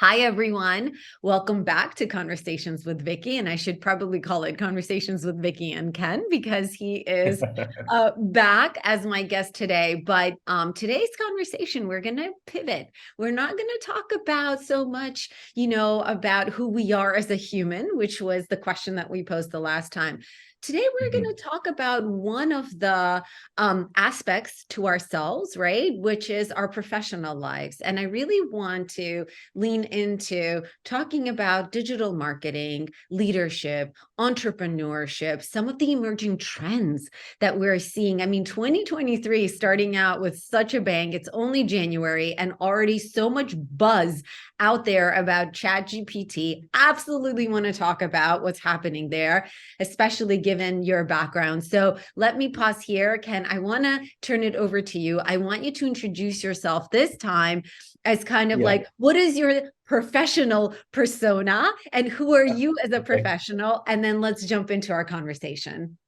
Hi, everyone. Welcome back to Conversations with Vicki. And I should probably call it Conversations with Vicki and Ken because he is back as my guest today. But today's conversation, we're going to pivot. We're not going to talk about so much, about who we are as a human, which was the question that we posed the last time. Today, we're going to talk about one of the aspects to ourselves, right? Which is our professional lives. And I really want to lean into talking about digital marketing, leadership, entrepreneurship, some of the emerging trends that we're seeing. I mean, 2023 starting out with such a bang. It's only January and already so much buzz out there about ChatGPT. Absolutely want to talk about what's happening there, especially given your background. So let me pause here. Ken, I want to turn it over to you. I want you to introduce yourself this time as kind of like, what is your professional persona and who are you as a professional? And then let's jump into our conversation.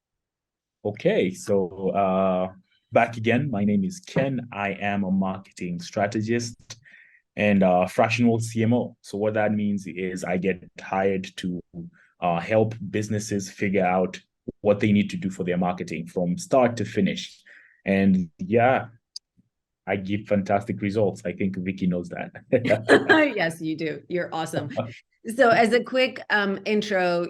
Okay, so back again, my name is Ken. I am a marketing strategist and a fractional CMO. So what that means is I get hired to help businesses figure out what they need to do for their marketing from start to finish. And yeah, I give fantastic results. I think Vicki knows that. Yes, you do. You're awesome. So as a quick intro,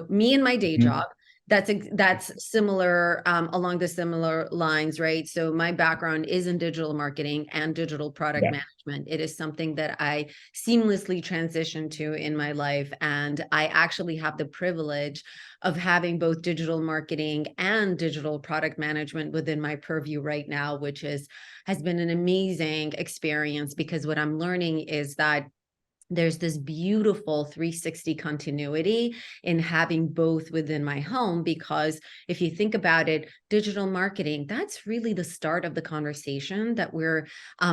me and my day job, that's similar along the similar lines, right? So my background is in digital marketing and digital product management. It is something that I seamlessly transitioned to in my life. And I actually have the privilege of having both digital marketing and digital product management within my purview right now, which has been an amazing experience because what I'm learning is that there's this beautiful 360 continuity in having both within my home, because if you think about it, digital marketing, that's really the start of the conversation that we're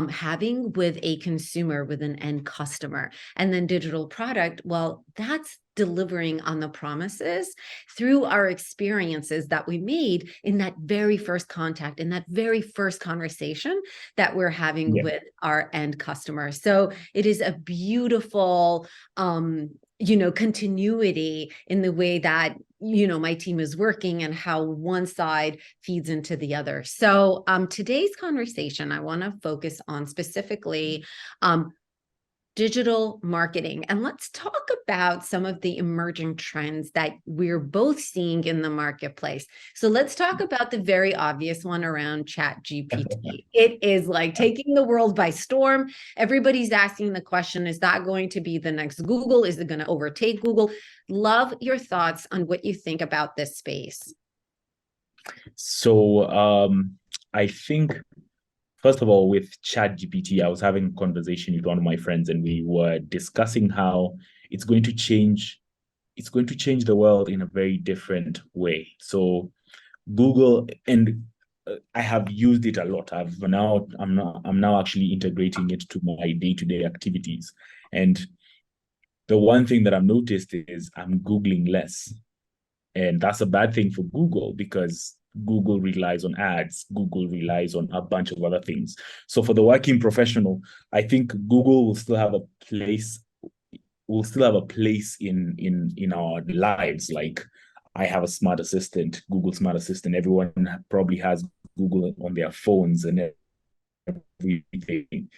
having with a consumer, with an end customer. And then digital product, well, that's delivering on the promises through our experiences that we made in that very first contact, in that very first conversation that we're having with our end customer. So it is a beautiful, continuity in the way that, my team is working and how one side feeds into the other. So today's conversation, I want to focus on specifically digital marketing. And let's talk about some of the emerging trends that we're both seeing in the marketplace. So let's talk about the very obvious one around ChatGPT. It is like taking the world by storm. Everybody's asking the question, is that going to be the next Google? Is it going to overtake Google? Love your thoughts on what you think about this space. So I think, first of all, with ChatGPT, I was having a conversation with one of my friends, and we were discussing how it's going to change the world in a very different way. So Google, and I have used it a lot. I'm now actually integrating it to my day-to-day activities. And the one thing that I've noticed is I'm Googling less. And that's a bad thing for Google because Google relies on ads. Google relies on a bunch of other things. So for the working professional, I think Google will still have a place. Will still have a place in our lives. Like I have a smart assistant, Google Smart Assistant. Everyone probably has Google on their phones and everything.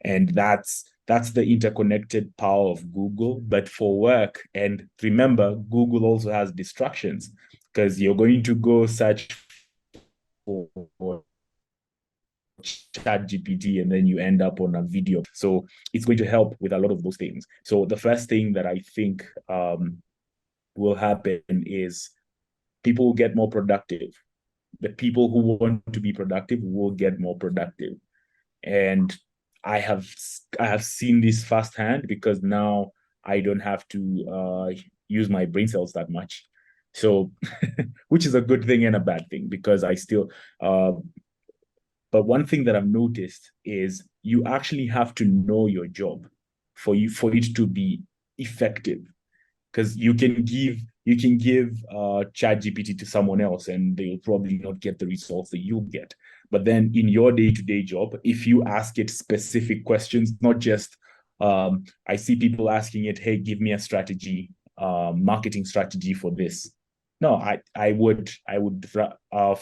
And that's the interconnected power of Google. But for work, and remember, Google also has distractions because you're going to go search for ChatGPT and then you end up on a video. So it's going to help with a lot of those things. So the first thing that I think will happen is people will get more productive. The people who want to be productive will get more productive. And I have seen this firsthand because now I don't have to use my brain cells that much. So, which is a good thing and a bad thing because I still. But one thing that I've noticed is you actually have to know your job for it to be effective, because you can give ChatGPT to someone else and they'll probably not get the results that you'll get. But then in your day-to-day job, if you ask it specific questions, not just I see people asking it, hey, give me a strategy, marketing strategy for this. No, I would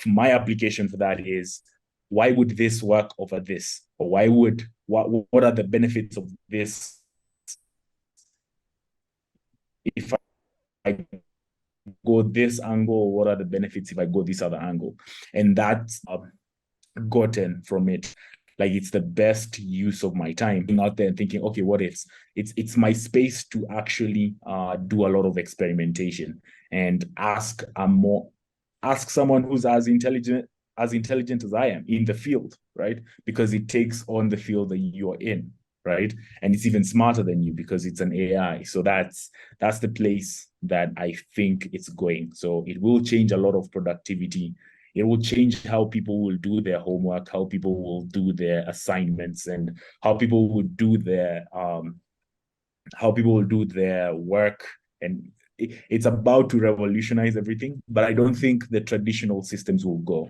my application for that is, why would this work over this? Or what are the benefits of this if I go this angle? What are the benefits if I go this other angle? And that's gotten from it. Like, it's the best use of my time being out there and thinking, okay, what it's my space to actually do a lot of experimentation and ask someone who's as intelligent as I am in the field, right? Because it takes on the field that you're in, right? And it's even smarter than you because it's an AI. So that's the place that I think it's going. So it will change a lot of productivity. It will change how people will do their homework, how people will do their assignments, and how people will do their work. And it's about to revolutionize everything. But I don't think the traditional systems will go.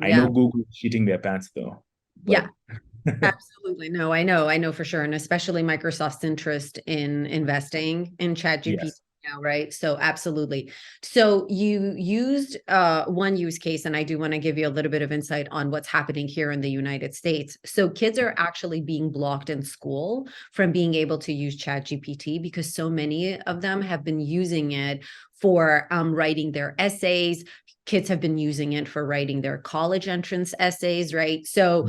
I Yeah. know Google is shitting their pants though. Yeah. But Absolutely. No, I know for sure. And especially Microsoft's interest in investing in ChatGPT yes. now, right? So absolutely. So you used one use case, and I do want to give you a little bit of insight on what's happening here in the United States. So kids are actually being blocked in school from being able to use ChatGPT because so many of them have been using it for writing their essays. Kids have been using it for writing their college entrance essays, right? So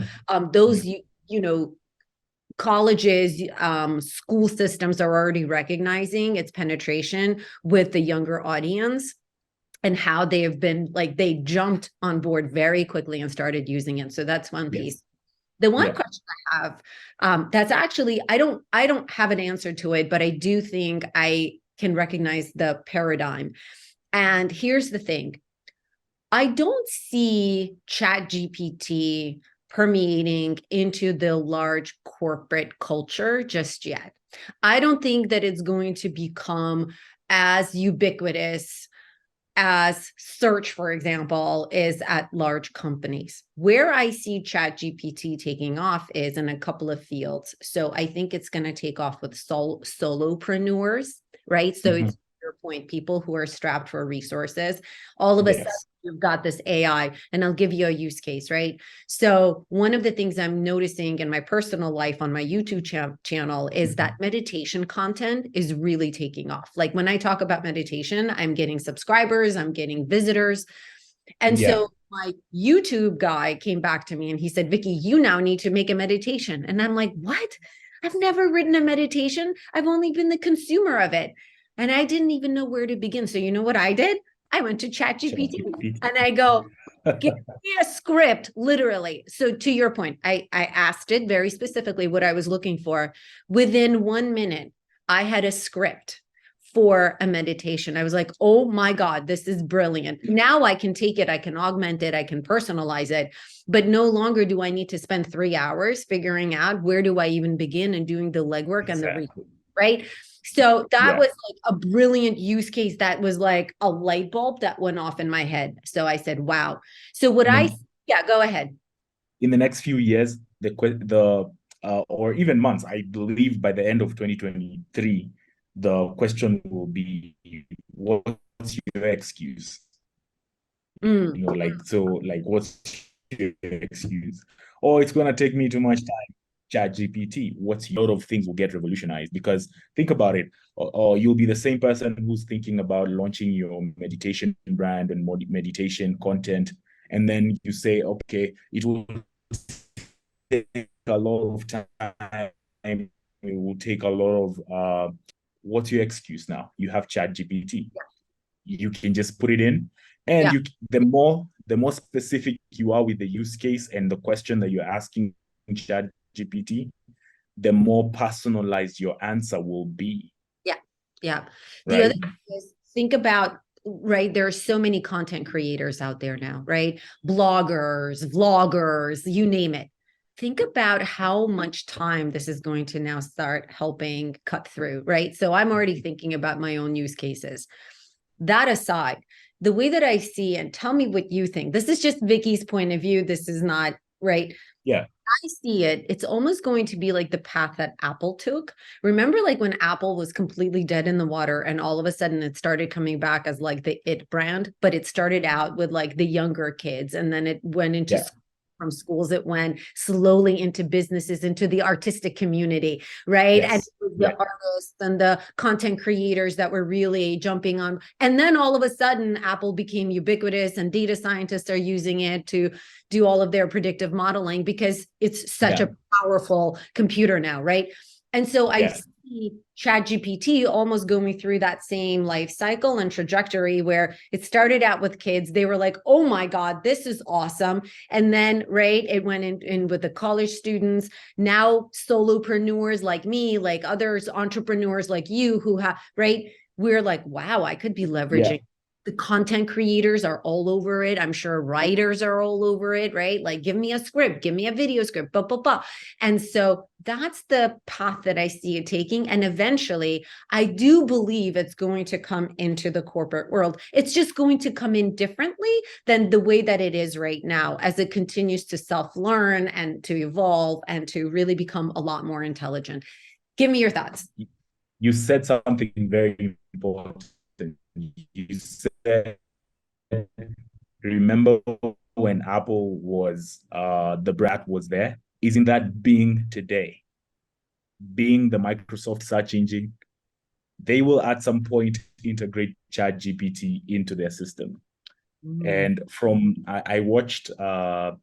those colleges, school systems are already recognizing its penetration with the younger audience and how they have been like, they jumped on board very quickly and started using it. So that's one Yes. piece. The one Yeah. question I have, that's actually, I don't have an answer to it, but I do think I can recognize the paradigm. And here's the thing. I don't see ChatGPT permeating into the large corporate culture just yet. I don't think that it's going to become as ubiquitous as search, for example, is at large companies. Where I see ChatGPT taking off is in a couple of fields. So I think it's going to take off with solopreneurs, right? So it's your point, people who are strapped for resources. All of a sudden, Yes. you've got this AI, and I'll give you a use case, right? So one of the things I'm noticing in my personal life on my YouTube channel is that meditation content is really taking off. Like when I talk about meditation, I'm getting subscribers, I'm getting visitors. And Yeah. so my YouTube guy came back to me and he said, Vicki, you now need to make a meditation. And I'm like, what? I've never written a meditation. I've only been the consumer of it. And I didn't even know where to begin. So you know what I did? I went to ChatGPT ChatGPT. and I go, give me a script, literally. So to your point, I asked it very specifically what I was looking for. Within 1 minute, I had a script for a meditation. I was like, oh my God, this is brilliant. Now I can take it, I can augment it, I can personalize it, but no longer do I need to spend 3 hours figuring out where do I even begin and doing the legwork and the research, right? So that was like a brilliant use case. That was like a light bulb that went off in my head. So I said, wow. So yeah, go ahead. In the next few years, or even months, I believe by the end of 2023, the question will be, what's your excuse? What's your excuse? Or it's gonna take me too much time. ChatGPT, a lot of things will get revolutionized, because think about it, or you'll be the same person who's thinking about launching your meditation brand and meditation content, and then you say, okay, it will take a lot of time. It will take a lot of what's your excuse now? You have ChatGPT. You can just put it in, and Yeah. the more specific you are with the use case and the question that you're asking ChatGPT, the more personalized your answer will be. Yeah. Yeah. The Right? other thing is, think about, right, there are so many content creators out there now, right? Bloggers, vloggers, you name it. Think about how much time this is going to now start helping cut through, right? So I'm already thinking about my own use cases. That aside, the way that I see, and tell me what you think, this is just Vicki's point of view. This is not, right? Yeah. I see it, it's almost going to be like the path that Apple took. Remember, like when Apple was completely dead in the water and all of a sudden it started coming back as like the it brand, but it started out with like the younger kids and then it went into Yeah. from schools, it went slowly into businesses, into the artistic community, right? And Yes. the Yeah. artists and the content creators that were really jumping on. And then all of a sudden, Apple became ubiquitous and data scientists are using it to do all of their predictive modeling because it's such Yeah. a powerful computer now, right? And so I Yeah. see ChatGPT almost going through that same life cycle and trajectory where it started out with kids. They were like, oh my God, this is awesome. And then, right, it went in with the college students. Now, solopreneurs like me, like others, entrepreneurs like you who have, right? We're like, wow, I could be Yeah. leveraging. The content creators are all over it. I'm sure writers are all over it, right? Like, give me a script, give me a video script, blah, blah, blah. And so that's the path that I see it taking. And eventually, I do believe it's going to come into the corporate world. It's just going to come in differently than the way that it is right now as it continues to self-learn and to evolve and to really become a lot more intelligent. Give me your thoughts. You said something very important. You said, remember when Apple was the brand was there? Isn't that Bing today? Bing, the Microsoft search engine, they will at some point integrate ChatGPT into their system. And from I watched I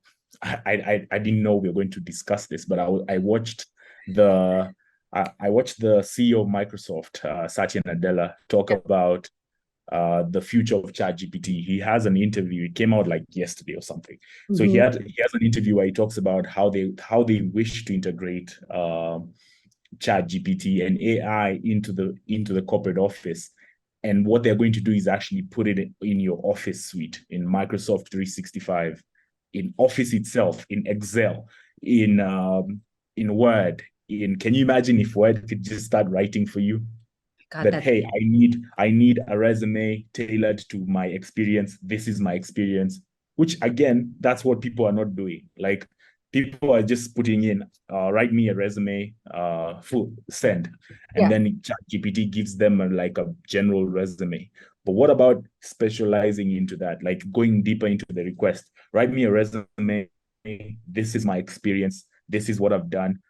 didn't know we were going to discuss this, but I watched the I watched the CEO of Microsoft, Satya Nadella, talk about the future of ChatGPT. He has an interview. It came out like yesterday or something. So he has an interview where he talks about how they wish to integrate ChatGPT and AI into the corporate office. And what they're going to do is actually put it in your office suite, in Microsoft 365, in Office itself, in Excel, in Word. Can you imagine if Word could just start writing for you? God, That, that's hey, I need a resume tailored to my experience. This is my experience. Which again, that's what people are not doing. Like, people are just putting in, write me a resume, full send, and yeah. then ChatGPT gives them like a general resume. But what about specializing into that, like going deeper into the request? Write me a resume. This is my experience. This is what I've done.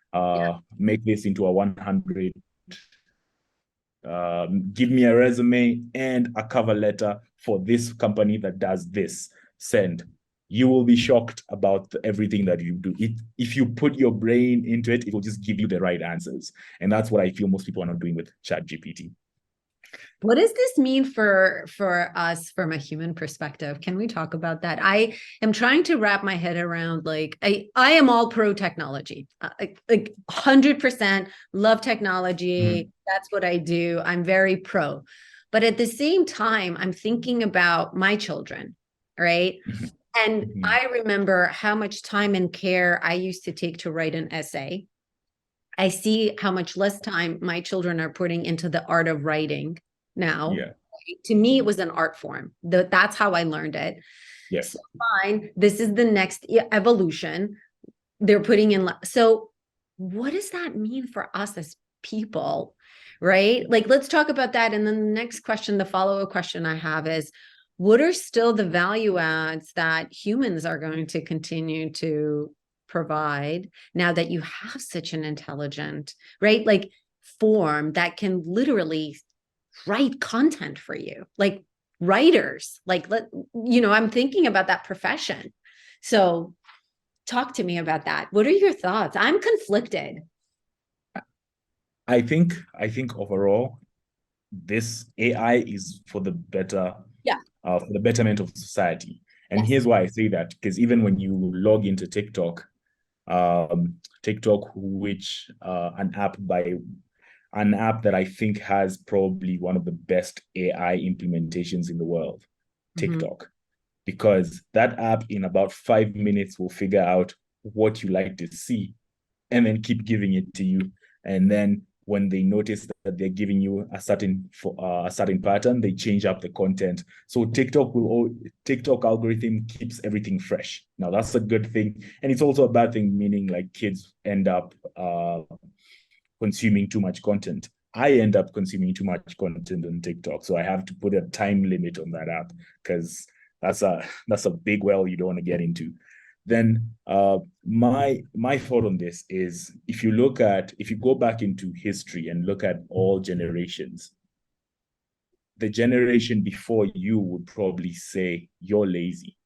Make this into a 100. Give me a resume and a cover letter for this company that does this. Send. You will be shocked about everything that you do. If you put your brain into it, it will just give you the right answers. And that's what I feel most people are not doing with ChatGPT. What does this mean for us from a human perspective? Can we talk about that? I am trying to wrap my head around, like, I am all pro technology. Like 100% love technology. That's what I do. I'm very pro. But at the same time, I'm thinking about my children, right? And I remember how much time and care I used to take to write an essay. I see how much less time my children are putting into the art of writing now. Yeah. To me, it was an art form. That's how I learned it. So Yes. fine, this is the next evolution. They're putting in. So what does that mean for us as people? Right? Like, let's talk about that. And then the next question, the follow-up question I have is, what are still the value adds that humans are going to continue to provide now that you have such an intelligent, right? Like, form that can literally write content for you, like writers, like, I'm thinking about that profession. So talk to me about that. What are your thoughts? I'm conflicted. I think overall, this AI is for the Yeah. for the betterment of society. And Yes. here's why I say that, because even when you log into TikTok, which an app that I think has probably one of the best AI implementations in the world, Mm-hmm. TikTok, because that app in about 5 minutes will figure out what you like to see and then keep giving it to you. And then when they notice that they're giving you a certain pattern, they change up the content. So TikTok algorithm keeps everything fresh. Now that's a good thing, and it's also a bad thing, meaning like kids end up consuming too much content. I end up consuming too much content on TikTok, so I have to put a time limit on that app, because that's a big well you don't want to get into. Then my thought on this is, if you go back into history and look at all generations, the generation before you would probably say you're lazy.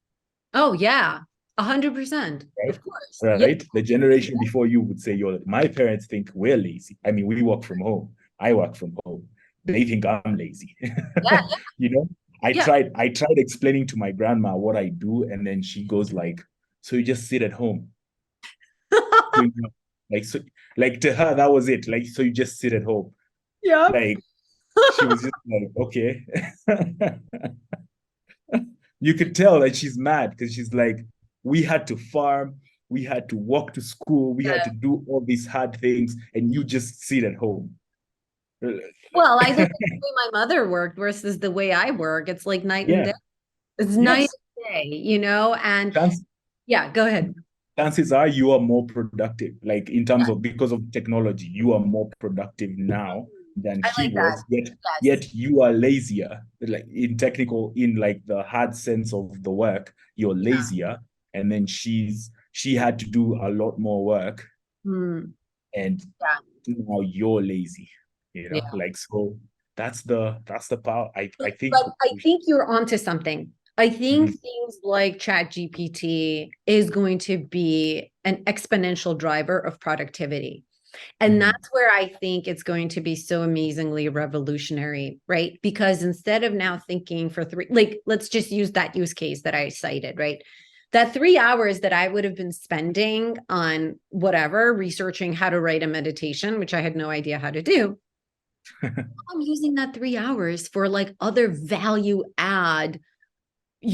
Oh yeah, 100%. Right? Of course. Yeah. Right? The generation before you would say my parents think we're lazy. I mean, we work from home. I work from home. They think I'm lazy. Yeah. You know, I Yeah. tried explaining to my grandma what I do, and then she goes like, so you just sit at home. So, like to her, that was it. Like, so you just sit at home. Yeah. Like, she was just like, okay. You could tell that she's mad, because she's like, we had to farm, we had to walk to school, we had to do all these hard things, and you just sit at home. Well, I look at the way my mother worked versus the way I work. It's like night and Yeah. day. It's night Yes. and day, you know? And Chance, yeah, go ahead. chances are you are more productive, like in terms of, because of technology, you are more productive now than I he like that. was, yet Yes. you are lazier, like in like the hard sense of the work, you're lazier. And then she had to do a lot more work, Hmm. and Yeah. now you're lazy, Yeah. like, so that's the power. I think But I think you're onto something. I think Mhm. things like ChatGPT is going to be an exponential driver of productivity. And Mhm. that's where I think it's going to be so amazingly revolutionary, right? Because instead of now thinking for like, let's just use that use case that I cited, right? That 3 hours that I would have been spending on whatever, researching how to write a meditation, which I had no idea how to do. I'm using that 3 hours for like other value add, what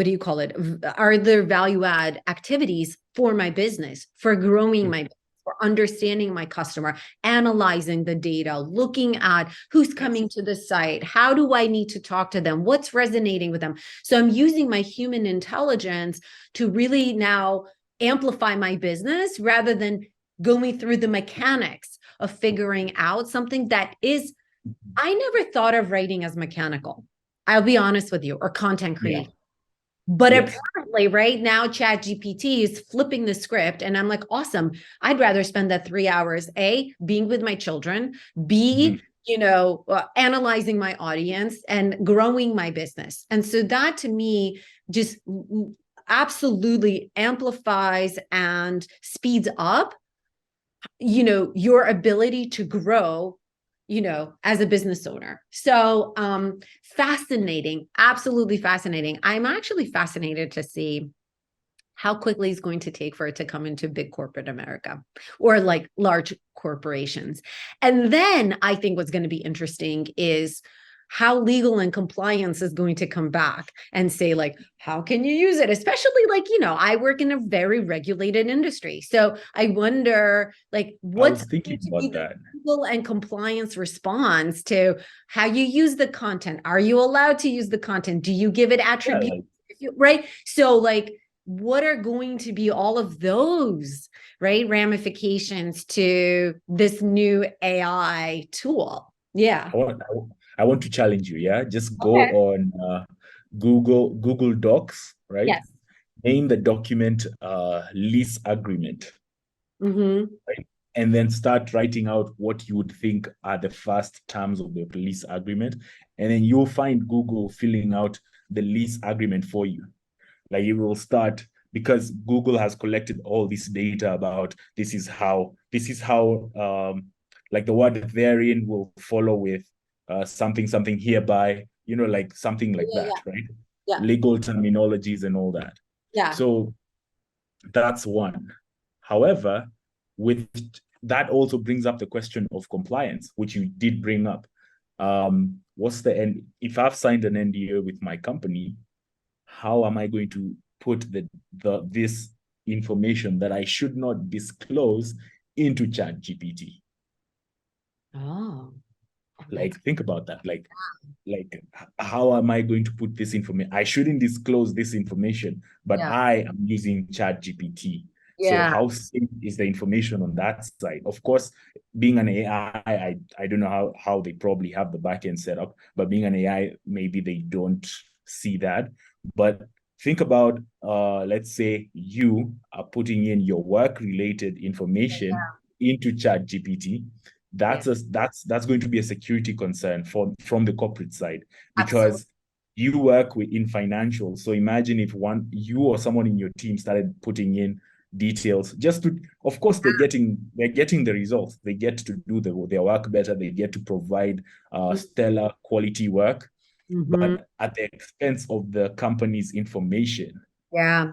do you call it? Are there value add activities for my business, for growing my business, for understanding my customer, analyzing the data, looking at who's Yes. coming to the site, how do I need to talk to them, what's resonating with them. So I'm using my human intelligence to really now amplify my business rather than going through the mechanics of figuring out something that is, I never thought of writing as mechanical. I'll be honest with you, or content Yeah. creation. But Yes. apparently, right now, ChatGPT is flipping the script, and I'm like, awesome. I'd rather spend that 3 hours, A, being with my children, Mhm. B, analyzing my audience and growing my business. And so that to me just absolutely amplifies and speeds up your ability to grow as a business owner. So fascinating, absolutely fascinating. I'm actually fascinated to see how quickly it's going to take for it to come into big corporate America or like large corporations. And then I think what's going to be interesting is how legal and compliance is going to come back and say, like, how can you use it? Especially like, I work in a very regulated industry. So I wonder, like, I was what's thinking going to be about the that. legal and compliance response to how you use the content? Are you allowed to use the content? Do you give it Yeah, attributes? like, Right? So like, what are going to be all of those, right, ramifications to this new AI tool? Yeah. I want to challenge you. Yeah, just go Okay. on Google Docs, right? Yes. Name the document lease agreement, Mm-hmm. right? And then start writing out what you would think are the first terms of the lease agreement, and then you'll find Google filling out the lease agreement for you. Like, it will start, because Google has collected all this data about this is how like the word therein will follow with something hereby, like something like Yeah, that, yeah, right? yeah, Legal terminologies and all that. yeah. So that's one. However, with that also brings up the question of compliance, which you did bring up. What's the end? If I've signed an NDA with my company, how am I going to put this information that I should not disclose into ChatGPT. Oh, Like, think about that. Like how am I going to put this information? I shouldn't disclose this information, but yeah, I am using ChatGPT. So yeah. how safe is the information on that side? Of course, being an AI, I don't know how they probably have the backend set up, but being an AI, maybe they don't see that. But think about let's say you are putting in your work related information into ChatGPT. Yeah, That's going to be a security concern from the corporate side, absolutely. because you work in financial. So imagine if you or someone in your team started putting in details just to, of course, they're getting the results. They get to do their work better. They get to provide stellar quality work, Mm-hmm. but at the expense of the company's information. Yeah.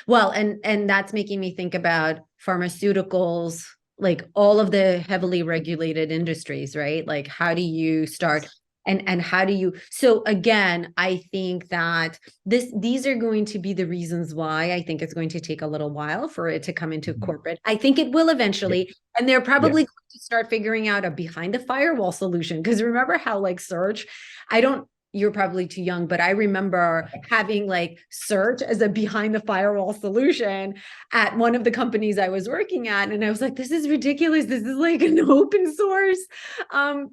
Well, and that's making me think about pharmaceuticals, like all of the heavily regulated industries, right? Like how do you start and how do you so again, I think that these are going to be the reasons why I think it's going to take a little while for it to come into Mhm. corporate. I think it will Yeah. eventually, and they're Yeah. probably going to start figuring out a behind the firewall solution. Because remember how like search, I don't you're probably too young, but I remember having like search as a behind the firewall solution at one of the companies I was working at. And I was like, this is ridiculous. This is like an open source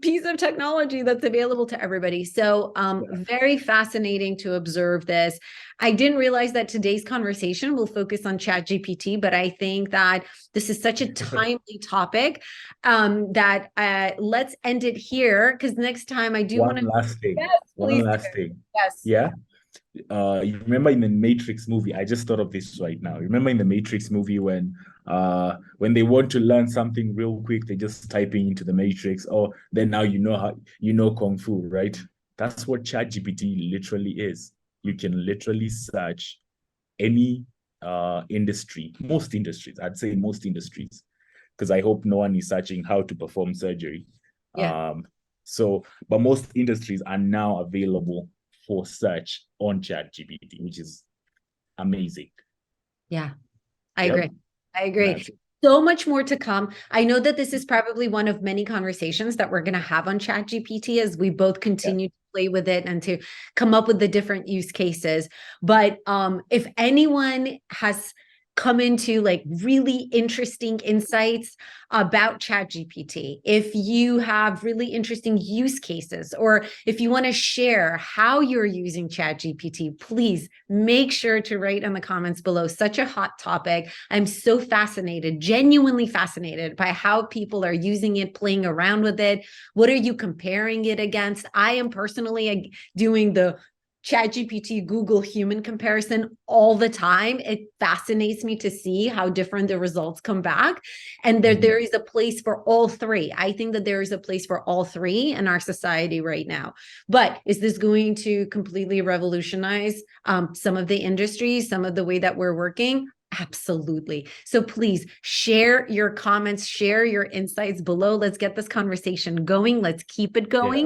piece of technology that's available to everybody. So very fascinating to observe this. I didn't realize that today's conversation will focus on ChatGPT, but I think that this is such a timely topic that let's end it here because next time I do want One to. last thing. Yes, One please do. last thing. Yes. Yeah. You remember in the Matrix movie, I just thought of this right now. You remember in the Matrix movie when they want to learn something real quick, they just typing into the Matrix, oh, then now you know Kung Fu, right? That's what ChatGPT literally is. You can literally search any industry, most industries, I'd say most industries, because I hope no one is searching how to perform surgery. Yeah. But most industries are now available for search on ChatGPT, which is amazing. Yeah. I Yep, agree. I agree. that's it. So much more to come. I know that this is probably one of many conversations that we're going to have on ChatGPT as we both Yeah. continue to play with it and to come up with the different use cases. But if anyone has come into like really interesting insights about ChatGPT, if you have really interesting use cases, or if you want to share how you're using ChatGPT, please make sure to write in the comments below. Such a hot topic. I'm so fascinated, genuinely fascinated by how people are using it, playing around with it. What are you comparing it against? I am personally doing the ChatGPT Google human comparison all the time. It fascinates me to see how different the results come back. And there is a place for all three. I think that there is a place for all three in our society right now. But is this going to completely revolutionize some of the industries, some of the way that we're working? Absolutely. So please share your comments, share your insights below. Let's get this conversation going. Let's keep it going.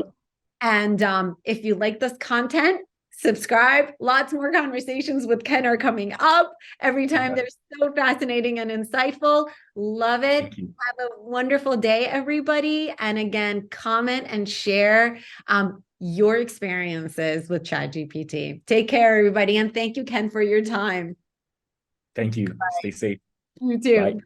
Yeah. And if you like this content, subscribe. Lots more conversations with Ken are coming up every time. They're so fascinating and insightful. Love it. Thank you. Have a wonderful day, everybody. And again, comment and share your experiences with ChatGPT. Take care, everybody. And thank you, Ken, for your time. Thank you. Stay safe. You Bye. too.